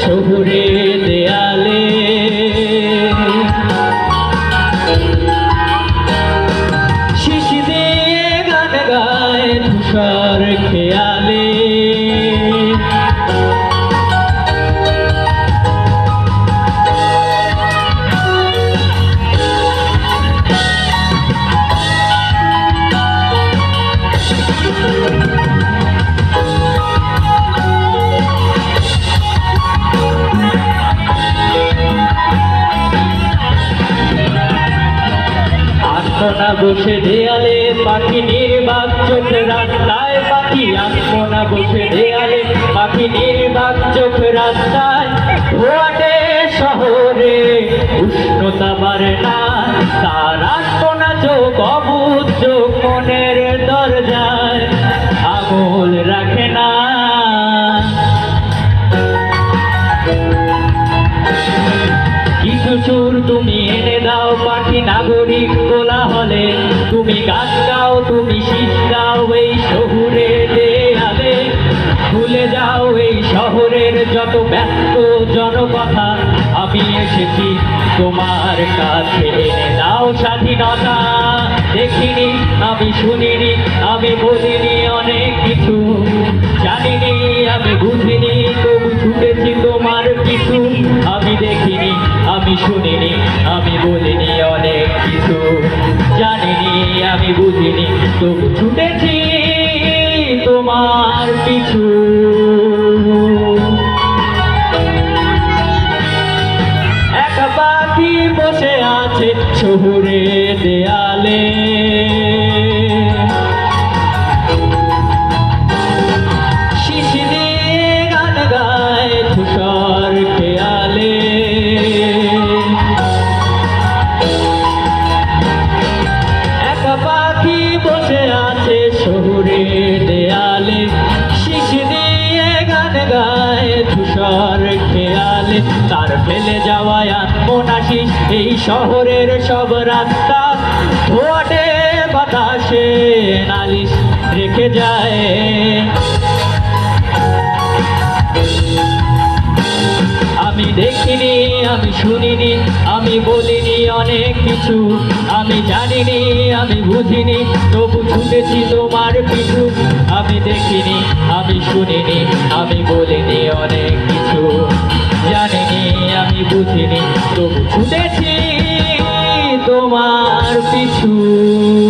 শহুরে দেয়ালে শিশি দিয়ে গান গায় ধূসর খেয়ালে আঁকমোনা বসে দেয়ালে পাখি নির্বাক চোখ রাস্তায় পাখি আঁকমোনা বসে দেয়ালে পাখি নির্বাক চোখ রাস্তায় ধোয়াটে শহরে উষ্ণতা বাড়ে না তার আঁকমোনা চোখ অবুঝ চোখ মনের দরজায় আঙুল রাখে না কিছু সুর তুমি এনে দাও পাখি নাগরিক কোলাহলে তুমি গান গাও তুমি শীষ গাও এই শহুরে দেয়ালে ভুলে যাও এই শহরের যত ব্যস্ত জনকথা আমি এসেছি তোমার কাছে এনে দাও স্বাধীনতা দেখিনি আমি শুনিনি আমি বলিনি অনেক কিছু জানিনি আমি বুঝিনি তবু ছুটেছি তোমার পিছু আমি দেখিনি আমি শুনিনি আমি বলিনি অনেক কিছু জানিনি আমি বুঝিনি তবু ছুটেছি তোমার পিছু এক পাখি বসে আছে শহুরে দেয়ালে শিশি দিয়ে গান গায় ধূসর খেয়ালে এক পাখি বসে আছে শহুরে দেয়ালে শিশি দিয়ে গান গায় ধূসর খেয়ালে তার ফেলে যাওয়ায় আনমনা শীষ এই শহরের সব রাস্তা ধোয়াটে বাতাসে নালিশ রেখে যায় আমি দেখিনি আমি শুনিনি আমি বলিনি অনেক কিছু আমি জানিনি আমি বুঝিনি তবু ছুটেছি তোমার পিছু আমি দেখিনি আমি শুনিনি আমি বলিনি অনেক কিছু জানিনি আমি বুঝিনি তবু ছুটেছি তোমার পিছু।